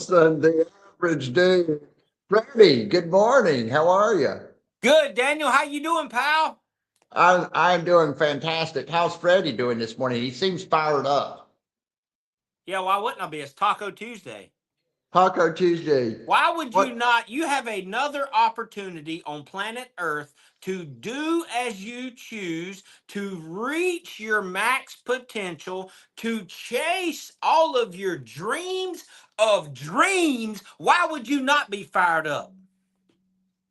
Wilson, the average dude. Freddie, good morning. How are you? Good, Daniel. How you doing, pal? I'm doing fantastic. How's Freddie doing this morning? He seems fired up. Yeah, why wouldn't I be? It's Taco Tuesday. Taco Tuesday. Why would you What? not? You have another opportunity on planet Earth to do as you choose, to reach your max potential, to chase all of your dreams of dreams. Why would you not be fired up?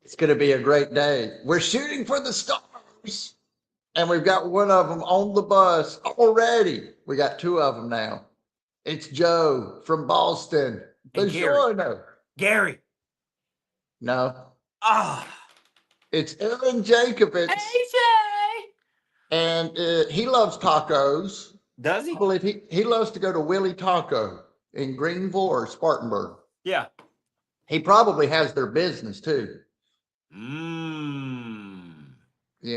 It's going to be a great day. We're shooting for the stars, and we've got one of them on the bus already. We got two of them now. It's Joe from Boston. And Gary. Buongiorno. Gary. No, Ah. it's Aaron Jacobitz. Hey, Jay. And he loves tacos. Does he? I believe he loves to go to Willie Taco in Greenville or Spartanburg. Yeah. He probably has their business too. You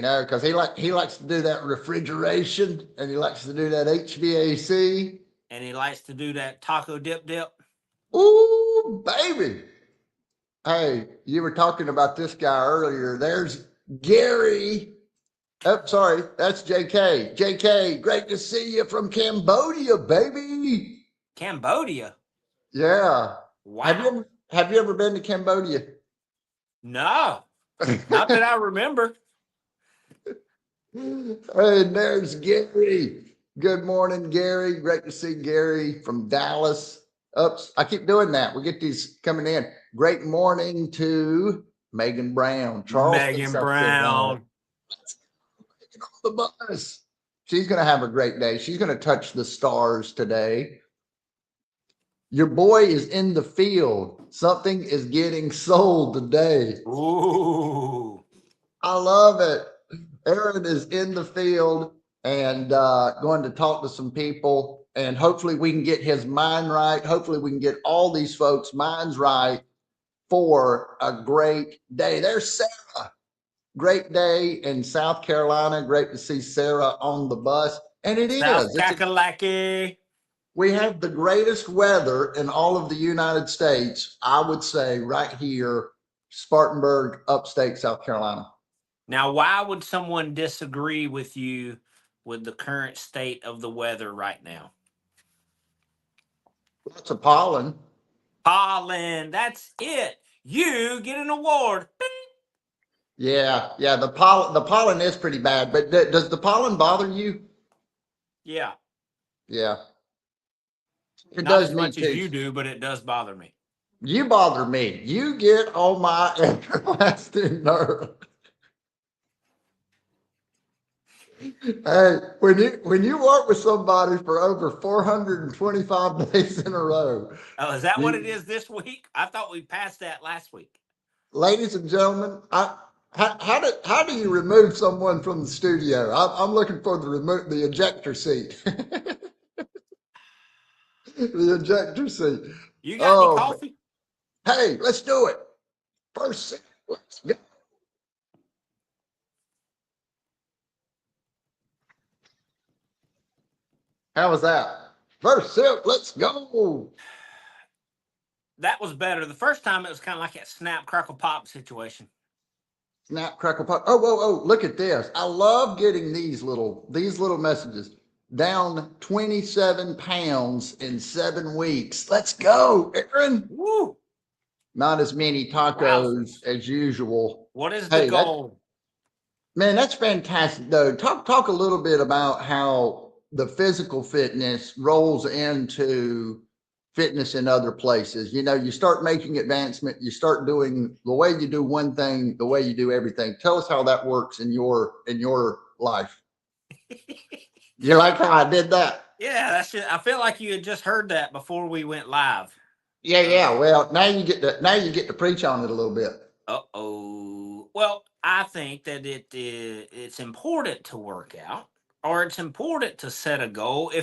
know, because he likes to do that refrigeration and he likes to do that HVAC. And he likes to do that taco dip. Ooh, baby. Hey, you were talking about this guy earlier. There's Gary. Oh, sorry, that's JK. JK, great to see you from Cambodia, baby. Cambodia? Yeah. Wow. Have you ever been to Cambodia? No, not that I remember. And there's Gary. Good morning, Gary. Great to see Gary from Dallas. Oops, I keep doing that. We get these coming in. Great morning to Megan Brown. Megan Brown. On the bus. She's going to have a great day. She's going to touch the stars today. Your boy is in the field. Something is getting sold today. Ooh. I love it. Aaron is in the field and going to talk to some people, and hopefully we can get his mind right. Hopefully we can get all these folks' minds right for a great day. There's Sarah. Great day in South Carolina. Great to see Sarah on the bus. And it South is. Kakalaki. We have the greatest weather in all of the United States, I would say, right here, Spartanburg, upstate South Carolina. Now, why would someone disagree with you with the current state of the weather right now? Lots of pollen. Pollen, that's it. You get an award. Bing. Yeah, the pollen is pretty bad, but does the pollen bother you? Yeah. Yeah. It Not does as me much too. as you do, but it does bother me. You bother me. You get on my everlasting nerve. Hey, when you work with somebody for over 425 days in a row. Oh, is that what it is this week? I thought we passed that last week. Ladies and gentlemen, how do you remove someone from the studio? I'm looking for the ejector seat. The ejector seat. You got any coffee? Hey, let's do it. First sip, let's go. How was that? First sip, let's go. That was better. The first time it was kind of like a snap, crackle, pop situation. Snap, crackle, pop. Oh, look at this. I love getting these little messages. Down 27 pounds in 7 weeks. Let's go, Aaron. Woo. Not as many tacos as usual. What is the goal? Man, that's fantastic, though. Talk a little bit about how the physical fitness rolls into fitness in other places. You know, you start making advancement, you start doing the way you do one thing, the way you do everything. Tell us how that works in your life. You like how I did that? Yeah, that's it. I feel like you had just heard that before we went live. Yeah. Well, now you get to preach on it a little bit. Uh-oh. Well, I think that it's important to work out, or it's important to set a goal.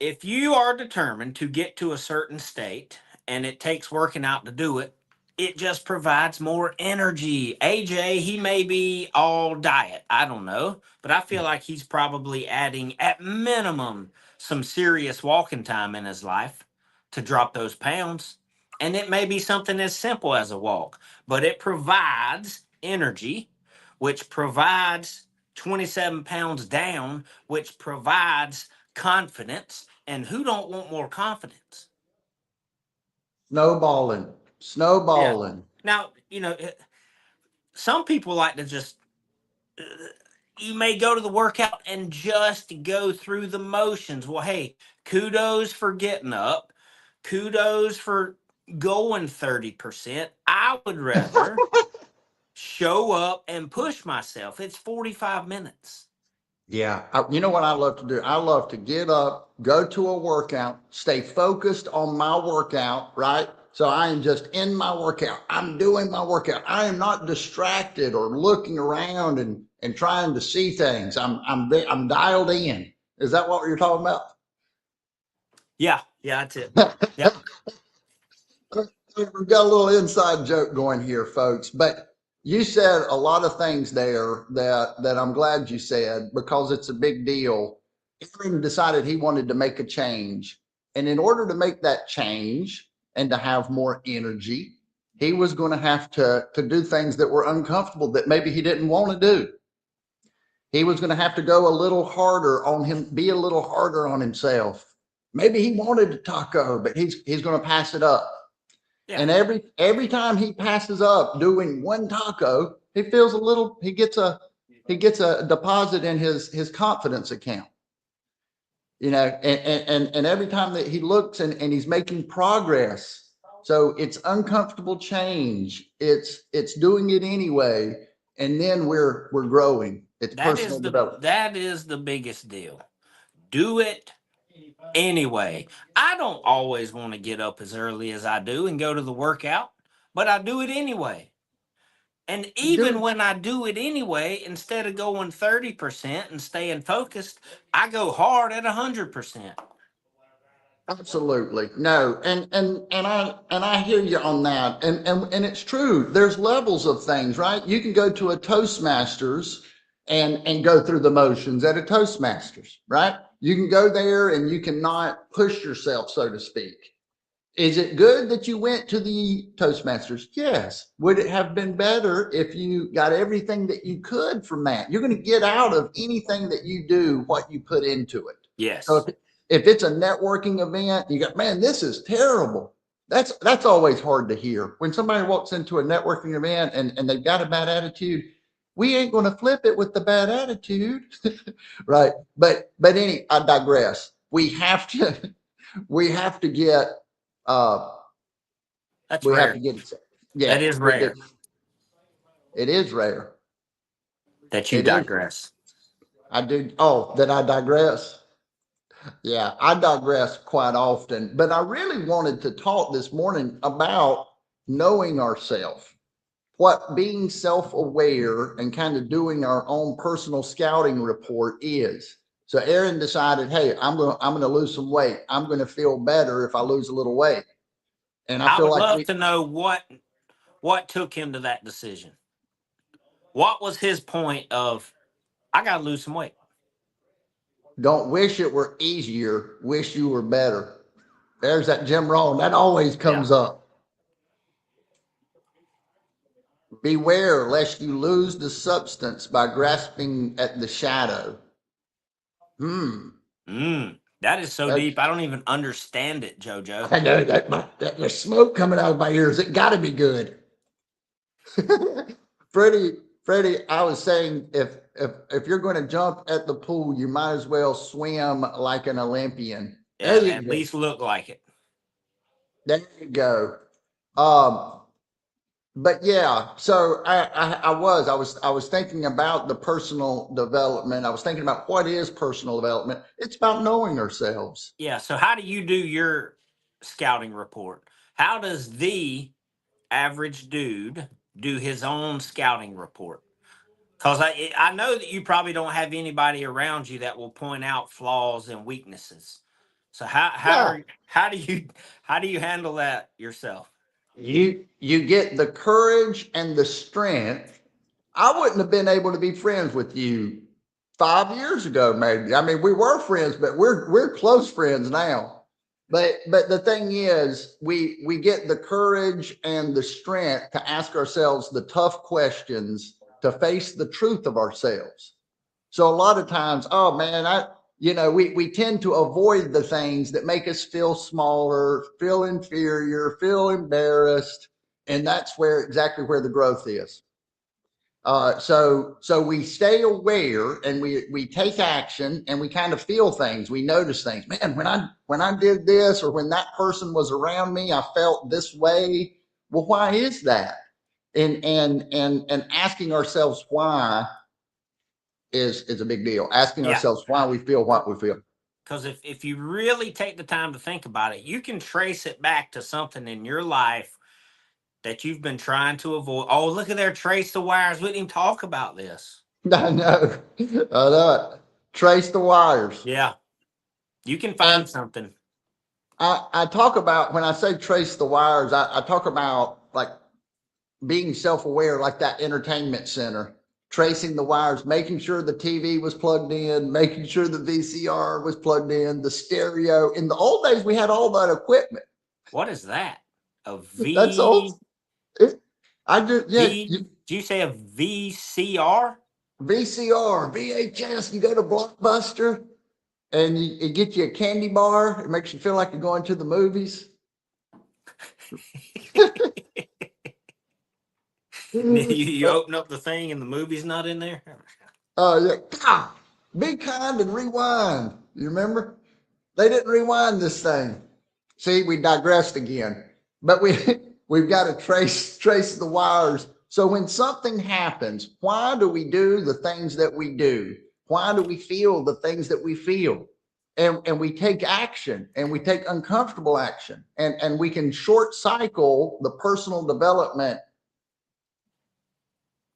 If you are determined to get to a certain state and it takes working out to do it, it just provides more energy. AJ, he may be all diet. I don't know. But I feel like he's probably adding, at minimum, some serious walking time in his life to drop those pounds. And it may be something as simple as a walk, but it provides energy, which provides 27 pounds down, which provides confidence. And who don't want more confidence? Snowballing, Yeah. snowballing. Now, some people like to just, you may go to the workout and just go through the motions. Well, hey, kudos for getting up. Kudos for going 30%. I would rather show up and push myself. It's 45 minutes. Yeah. You know what I love to do? I love to get up, go to a workout, stay focused on my workout, right? So I am just in my workout. I'm doing my workout. I am not distracted or looking around and trying to see things. I'm dialed in. Is that what you're talking about? Yeah, yeah, that's it. Yep. We've got a little inside joke going here, folks. But you said a lot of things there that I'm glad you said because it's a big deal. Aaron decided he wanted to make a change, and in order to make that change and to have more energy, he was going to have to do things that were uncomfortable that maybe he didn't want to do. He was going to have to go a little harder on him, be a little harder on himself. Maybe he wanted a taco, but he's going to pass it up. Yeah. And every time he passes up doing one taco, he feels a little. He gets a deposit in his confidence account. And every time that he looks and he's making progress. So it's uncomfortable change. It's doing it anyway, and then we're growing. It's personal development. That is the biggest deal. Do it anyway. I don't always want to get up as early as I do and go to the workout, but I do it anyway. And even Do when I do it anyway, instead of going 30% and staying focused, I go hard at 100%. Absolutely. No. And I hear you on that. And it's true. There's levels of things, right? You can go to a Toastmasters and go through the motions at a Toastmasters, right? You can go there and you cannot push yourself, so to speak. Is it good that you went to the Toastmasters? Yes. Would it have been better if you got everything that you could from that? You're going to get out of anything that you do what you put into it. So Yes. if it's a networking event, you got, man, this is terrible. That's always hard to hear. When somebody walks into a networking event and they've got a bad attitude, we ain't going to flip it with the bad attitude. Right. But I digress. We have to get uh, That's we have rare. to get it. That Yeah, is we do. rare It is rare. that you It is. digress. I do. Oh, that I digress. Yeah, I digress quite often. But I really wanted to talk this morning about knowing ourselves, what being self aware and kind of doing our own personal scouting report is. So Aaron decided, hey, I'm gonna lose some weight. I'm gonna feel better if I lose a little weight. And I I feel would like love we to know what took him to that decision. What was his point of I got to lose some weight? don't wish it were easier, wish you were better. There's that Jim Rohn. That always Yeah. comes up. Beware lest you lose the substance by grasping at the shadow. Hmm. That is so That's, deep. I don't even understand it, JoJo. I know that there's smoke coming out of my ears. It got to be good. Freddie, Freddie, I was saying if you're going to jump at the pool, you might as well swim like an Olympian. Yeah, There you at go. least look like it. There you go. Um, but yeah, so I was thinking about the personal development. I was thinking about what is personal development. It's about knowing ourselves. Yeah. So, how do you do your scouting report? How does the average dude do his own scouting report? Because I know that you probably don't have anybody around you that will point out flaws and weaknesses. So Yeah, how do you how do you handle that yourself? you get the courage and the strength. I wouldn't have been able to be friends with you 5 years ago, maybe. I mean, we were friends, but we're close friends now. but the thing is, we get the courage and the strength to ask ourselves the tough questions, to face the truth of ourselves. So a lot of times, oh man, we tend to avoid the things that make us feel smaller, feel inferior, feel embarrassed, and that's where exactly where the growth is. So we stay aware and we take action and we kind of feel things. We notice things. Man, when I did this or when that person was around me, I felt this way. Well, why is that? And asking ourselves why is a big deal. Asking Yeah. ourselves why we feel what we feel. Because if you really take the time to think about it, you can trace it back to something in your life that you've been trying to avoid. Oh, look at there, trace the wires. We didn't even talk about this. I know. I know it. Trace the wires. Yeah, you can find And something. I talk about when I say trace the wires, I talk about like being self-aware, like that entertainment center, tracing the wires, making sure the TV was plugged in, making sure the VCR was plugged in, the stereo. In the old days, we had all that equipment. What is that? A That's old. It, I just yeah, do you say a VCR? VCR, VHS. You go to Blockbuster and you get you a candy bar. It makes you feel like you're going to the movies. You open up the thing and the movie's not in there. Oh yeah. Be kind and rewind. You remember? They didn't rewind this thing. See, we digressed again. But we've got to trace the wires. So when something happens, why do we do the things that we do? Why do we feel the things that we feel? And we take action and we take uncomfortable action. And we can short cycle the personal development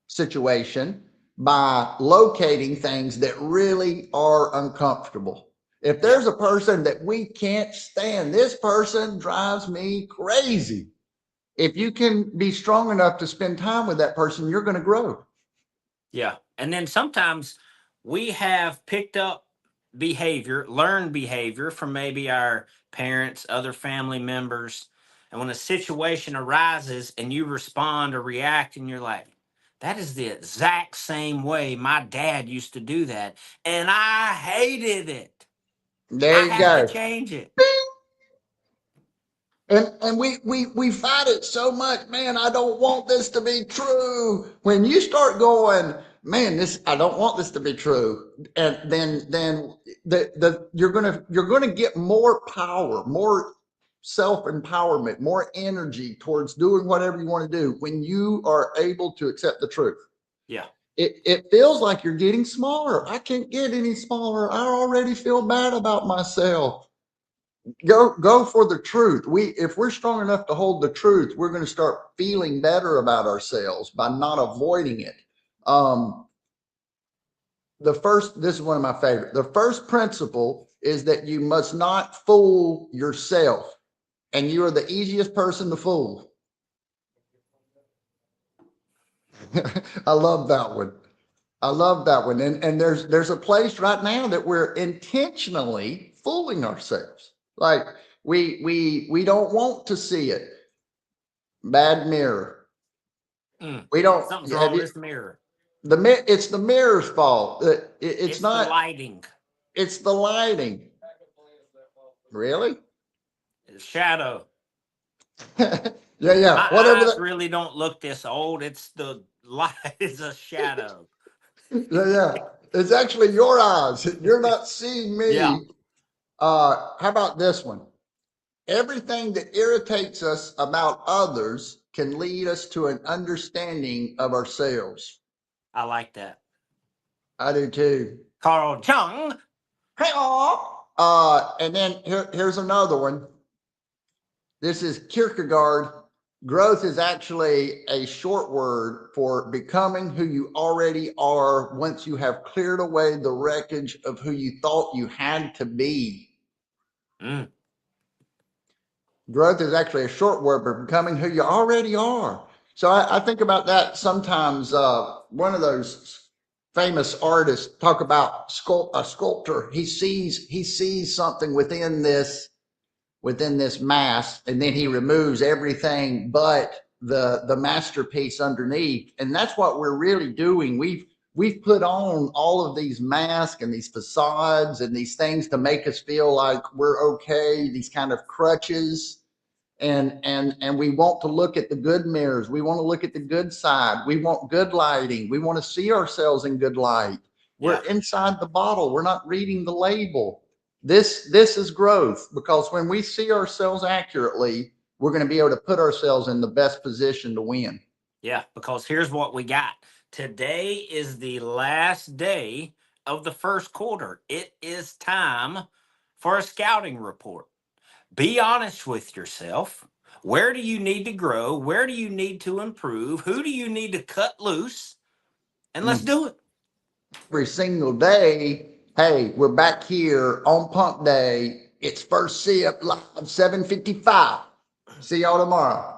situation by locating things that really are uncomfortable. If there's a person that we can't stand, this person drives me crazy. If you can be strong enough to spend time with that person, you're going to grow. Yeah. And then sometimes we have picked up behavior, learned behavior from maybe our parents, other family members. And when a situation arises and you respond or react, and you're like, that is the exact same way my dad used to do that. And I hated it. There I you have to go. change it. And we fight it so much, man. I don't want this to be true. When you start going, man, this I don't want this to be true, and then you're gonna get more power, more self empowerment, more energy towards doing whatever you want to do when you are able to accept the truth. Yeah. It feels like you're getting smaller. I can't get any smaller. I already feel bad about myself. Go for the truth. If we're strong enough to hold the truth, we're going to start feeling better about ourselves by not avoiding it. um this is one of my favorite. The first principle is that you must not fool yourself, and you are the easiest person to fool. I love that one. I love that one. And there's a place right now that we're intentionally fooling ourselves. Like we don't want to see it. Bad mirror. We don't Something's have wrong with you this mirror. it's the mirror's fault. It's It's the not, lighting, it's the lighting. Really? the shadow. Yeah. My Whatever eyes that. really don't look this old. It's the light is a shadow. Yeah. It's actually your eyes. You're not seeing Yeah, me. How about this one? Everything that irritates us about others can lead us to an understanding of ourselves. I like that. I do too. Carl Jung. Hey, and then here's another one. This is Kierkegaard. Growth is actually a short word for becoming who you already are once you have cleared away the wreckage of who you thought you had to be. Mm. Growth is actually a short word for becoming who you already are. So I think about that sometimes. One of those famous artists talk about a sculptor. He sees something within this within this mask, and then he removes everything but the masterpiece underneath. And that's what we're really doing. We've put on all of these masks and these facades and these things to make us feel like we're okay, these kind of crutches. And we want to look at the good mirrors. We want to look at the good side. We want good lighting. We want to see ourselves in good light. We're inside the bottle. We're not reading the label. This is growth, because when we see ourselves accurately, we're going to be able to put ourselves in the best position to win. Yeah, because here's what we got. Today is the last day of the first quarter. It is time for a scouting report. Be honest with yourself. Where do you need to grow? Where do you need to improve? Who do you need to cut loose? And let's do it. Every single day, hey, we're back here on pump day. It's first sip live, 7:55. See y'all tomorrow.